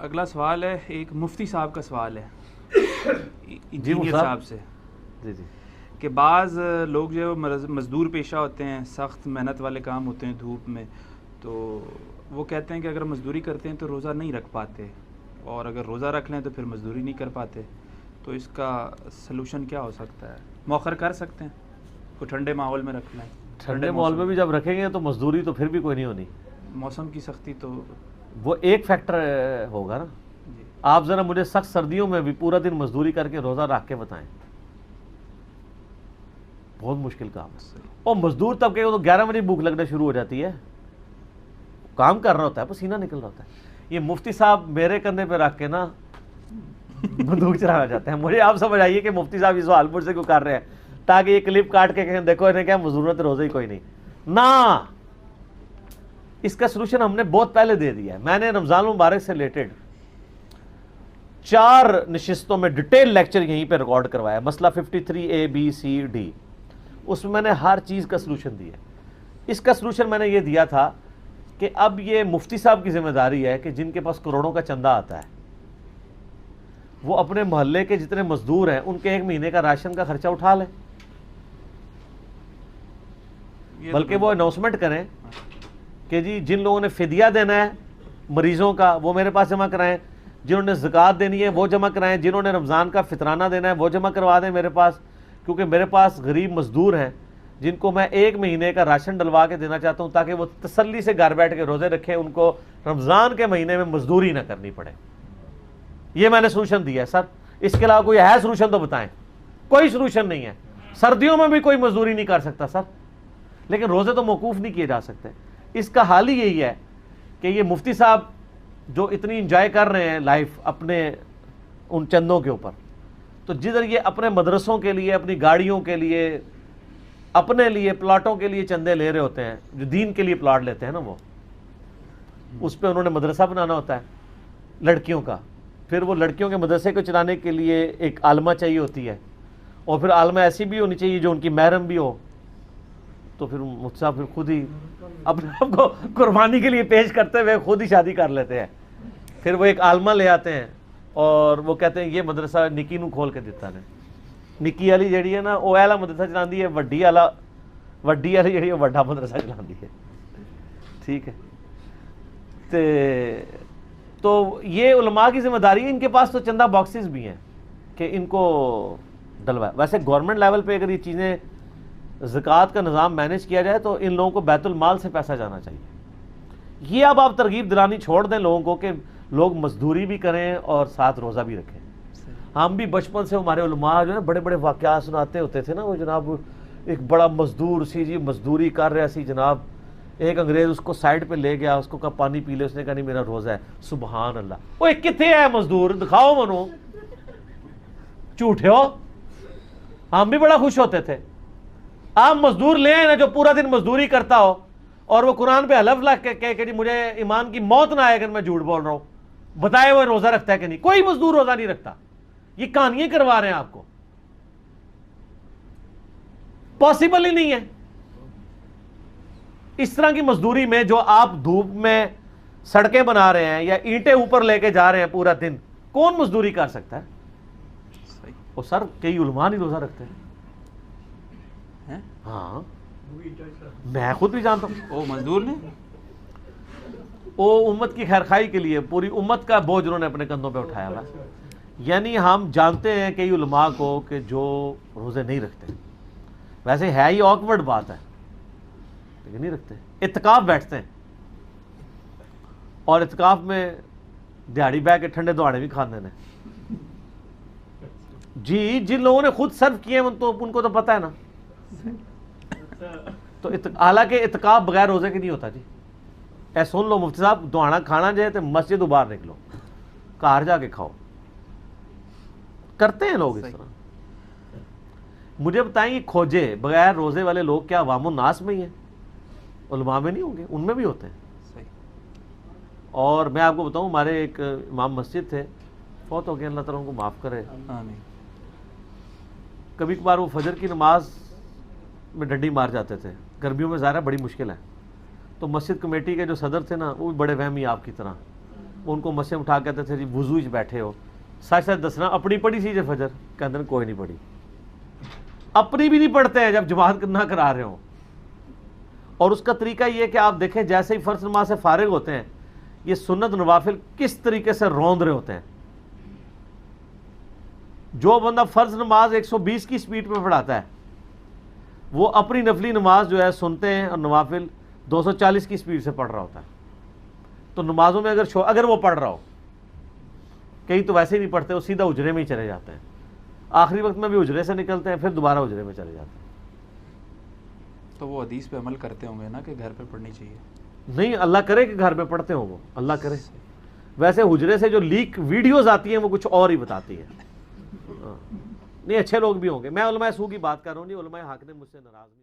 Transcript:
اگلا سوال ہے، ایک مفتی صاحب کا سوال ہے انجینئر صاحب سے جی جی کہ بعض لوگ جو مزدور پیشہ ہوتے ہیں، سخت محنت والے کام ہوتے ہیں دھوپ میں، تو وہ کہتے ہیں کہ اگر مزدوری کرتے ہیں تو روزہ نہیں رکھ پاتے، اور اگر روزہ رکھ لیں تو پھر مزدوری نہیں کر پاتے، تو اس کا سلوشن کیا ہو سکتا ہے؟ مؤخر کر سکتے ہیں کوئی ٹھنڈے ماحول میں رکھ لیں؟ ٹھنڈے ماحول میں بھی جب رکھیں گے تو مزدوری تو پھر بھی کوئی نہیں ہونی، موسم کی سختی تو وہ ایک فیکٹر ہوگا نا. جی آپ ذرا مجھے سخت سردیوں میں بھی پورا دن مزدوری کر کے روزہ رکھ کے بتائیں، بہت مشکل کام ہے. اور مزدور طبقے کو تو 11 بجے بھوک لگنا شروع ہو جاتی ہے، کام کر رہا ہوتا ہے، پسینہ نکل رہا ہوتا ہے. یہ مفتی صاحب میرے کندھے پہ رکھ کے نا بندوق چلانا چاہتے ہیں. مجھے آپ سمجھ آئیے کہ مفتی صاحب یہ سوال مجھ سے کیوں کر رہے ہیں، تاکہ یہ کلپ کاٹ کے کہیں دیکھو انہیں کیا مزدورت روزے ہی کوئی نہیں. نہ، اس کا سلوشن ہم نے بہت پہلے دے دیا ہے. میں نے رمضان المبارک سے ریلیٹڈ 4 نشستوں میں ڈیٹیل لیکچر یہیں پہ ریکارڈ کروایا، مسئلہ 53A B C D. اس میں میں نے ہر چیز کا سلوشن دیا. اس کا سلوشن میں نے یہ دیا تھا کہ اب یہ مفتی صاحب کی ذمہ داری ہے کہ جن کے پاس کروڑوں کا چندہ آتا ہے وہ اپنے محلے کے جتنے مزدور ہیں ان کے 1 مہینے کا راشن کا خرچہ اٹھا لیں، بلکہ وہ اناؤنسمنٹ کریں کہ جی جن لوگوں نے فدیہ دینا ہے مریضوں کا وہ میرے پاس جمع کرائیں، جنہوں نے زکوٰۃ دینی ہے وہ جمع کرائیں، جنہوں نے رمضان کا فطرانہ دینا ہے وہ جمع کروا دیں میرے پاس، کیونکہ میرے پاس غریب مزدور ہیں جن کو میں 1 مہینے کا راشن ڈلوا کے دینا چاہتا ہوں تاکہ وہ تسلی سے گھر بیٹھ کے روزے رکھیں، ان کو رمضان کے مہینے میں مزدوری نہ کرنی پڑے. یہ میں نے سلوشن دیا ہے. سر اس کے علاوہ کوئی ہے سلوشن تو بتائیں. کوئی سلوشن نہیں ہے. سردیوں میں بھی کوئی مزدوری نہیں کر سکتا سر، لیکن روزے تو موقوف نہیں کیے جا سکتے. اس کا حال ہی یہی ہے کہ یہ مفتی صاحب جو اتنی انجوائے کر رہے ہیں لائف اپنے ان چندوں کے اوپر، تو جدھر یہ اپنے مدرسوں کے لیے، اپنی گاڑیوں کے لیے، اپنے لیے پلاٹوں کے لیے چندے لے رہے ہوتے ہیں، جو دین کے لیے پلاٹ لیتے ہیں نا، وہ اس پہ انہوں نے مدرسہ بنانا ہوتا ہے لڑکیوں کا، پھر وہ لڑکیوں کے مدرسے کو چلانے کے لیے ایک عالمہ چاہیے ہوتی ہے، اور پھر عالمہ ایسی بھی ہونی چاہیے جو ان کی محرم بھی ہو. تو پھر مجھ سے پھر خود ہی اپنے آپ کو قربانی کے لیے پیش کرتے ہوئے خود ہی شادی کر لیتے ہیں. پھر وہ ایک عالمہ لے آتے ہیں اور وہ کہتے ہیں یہ مدرسہ نکی نو کھول کے دیتا نے. نکی والی جڑی ہے نا وہ اعلیٰ مدرسہ چلاندی ہے، وڈی والی جڑی ہے وڈا مدرسہ چلاندی ہے. ٹھیک ہے، تو یہ علماء کی ذمہ داری ہے. ان کے پاس تو چندہ باکسز بھی ہیں کہ ان کو ڈلوائے. ویسے گورنمنٹ لیول پہ اگر یہ چیزیں زکوٰۃ کا نظام مینیج کیا جائے تو ان لوگوں کو بیت المال سے پیسہ جانا چاہیے. یہ اب آپ ترغیب دلانی چھوڑ دیں لوگوں کو کہ لوگ مزدوری بھی کریں اور ساتھ روزہ بھی رکھیں. ہم بھی بچپن سے ہمارے علماء جو ہے نا بڑے بڑے واقعات سناتے ہوتے تھے نا، وہ جناب ایک بڑا مزدور سی جی مزدوری کر رہا سی جناب، ایک انگریز اس کو سائڈ پہ لے گیا، اس کو کہا پانی پی لے، اس نے کہا نہیں میرا روزہ ہے. سبحان اللہ. وہ کتنے ہے مزدور دکھاؤ منو، جھوٹے ہو. ہم بھی بڑا خوش ہوتے تھے. آپ مزدور لے آئے نا جو پورا دن مزدوری کرتا ہو اور وہ قرآن پہ حلف لگ کے کہے کہ جی مجھے ایمان کی موت نہ آئے اگر میں جھوٹ بول رہا ہوں، بتائے وہ روزہ رکھتا ہے کہ نہیں. کوئی مزدور روزہ نہیں رکھتا. یہ کہانیاں کروا رہے ہیں آپ کو، پاسبل ہی نہیں ہے. اس طرح کی مزدوری میں جو آپ دھوپ میں سڑکیں بنا رہے ہیں یا اینٹیں اوپر لے کے جا رہے ہیں پورا دن، کون مزدوری کر سکتا ہے؟ وہ سر کئی علماء نہیں روزہ رکھتے ہیں. ہاں میں خود بھی جانتا ہوں. وہ مزدور نے وہ امت کی خیرخواہی کے لیے پوری امت کا بوجھ انہوں نے اپنے کندھوں پہ اٹھایا ہوا. یعنی ہم جانتے ہیں کئی علماء کو کہ جو روزے نہیں رکھتے. ویسے ہے ہی آکورڈ بات ہے لیکن نہیں رکھتے. اعتکاف بیٹھتے ہیں اور اعتکاف میں دیہڑی بہ کے ٹھنڈے دواڑے بھی کھانے نے. جی جن لوگوں نے خود سرو کیے ہیں ان کو تو پتہ ہے نا. تو حالانکہ اعتکاف بغیر روزے کے نہیں ہوتا جی. اے سن لو مفتی صاحب، دوانا کھانا جائے تو مسجد باہر نکلو، گھر جا کے کھاؤ. کرتے ہیں لوگ اس طرح. مجھے بتائیں یہ کھوجے بغیر روزے والے لوگ کیا عوام الناس میں ہی ہیں؟ علماء میں نہیں ہوں گے؟ ان میں بھی ہوتے ہیں. اور میں آپ کو بتاؤں ہمارے ایک امام مسجد تھے، فوت ہو گئے، اللہ تعالیٰ ان کو معاف کرے. کبھی کبھار وہ فجر کی نماز میں ڈنڈی مار جاتے تھے. گرمیوں میں ظاہر ہے بڑی مشکل ہے. تو مسجد کمیٹی کے جو صدر تھے نا وہ بھی بڑے وہمی آپ کی طرح، ان کو مسجد اٹھا کے کہتے تھے جی وضو وچ بیٹھے ہو، سچ سچ دسنا اپنی پڑھی سی جی فجر؟ کہتے ہیں کوئی نہیں پڑھی. اپنی بھی نہیں پڑھتے ہیں جب جماعت نہ کرا رہے ہوں. اور اس کا طریقہ یہ ہے کہ آپ دیکھیں جیسے ہی فرض نماز سے فارغ ہوتے ہیں یہ سنت نوافل کس طریقے سے روند رہے ہوتے ہیں. جو بندہ فرض نماز 120 کی سپیڈ پہ پڑھاتا ہے وہ اپنی نفلی نماز جو ہے سنتے ہیں اور نوافل 240 کی سپیڈ سے پڑھ رہا ہوتا ہے. تو نمازوں میں اگر وہ پڑھ رہا ہو، کئی تو ویسے ہی نہیں پڑھتے، وہ سیدھا اجرے میں ہی چلے جاتے ہیں، آخری وقت میں بھی اجرے سے نکلتے ہیں، پھر دوبارہ اجرے میں چلے جاتے ہیں. تو وہ حدیث پہ عمل کرتے ہوں گے نا کہ گھر پہ پڑھنی چاہیے؟ نہیں، اللہ کرے کہ گھر میں پڑھتے ہوں وہ، اللہ کرے. ویسے حجرے سے جو لیک ویڈیوز آتی ہیں وہ کچھ اور ہی بتاتی ہیں. نہیں، اچھے لوگ بھی ہوں گے. میں علماء سو کی بات کر رہا ہوں، نہیں علماء حق نے مجھ سے ناراض نہیں.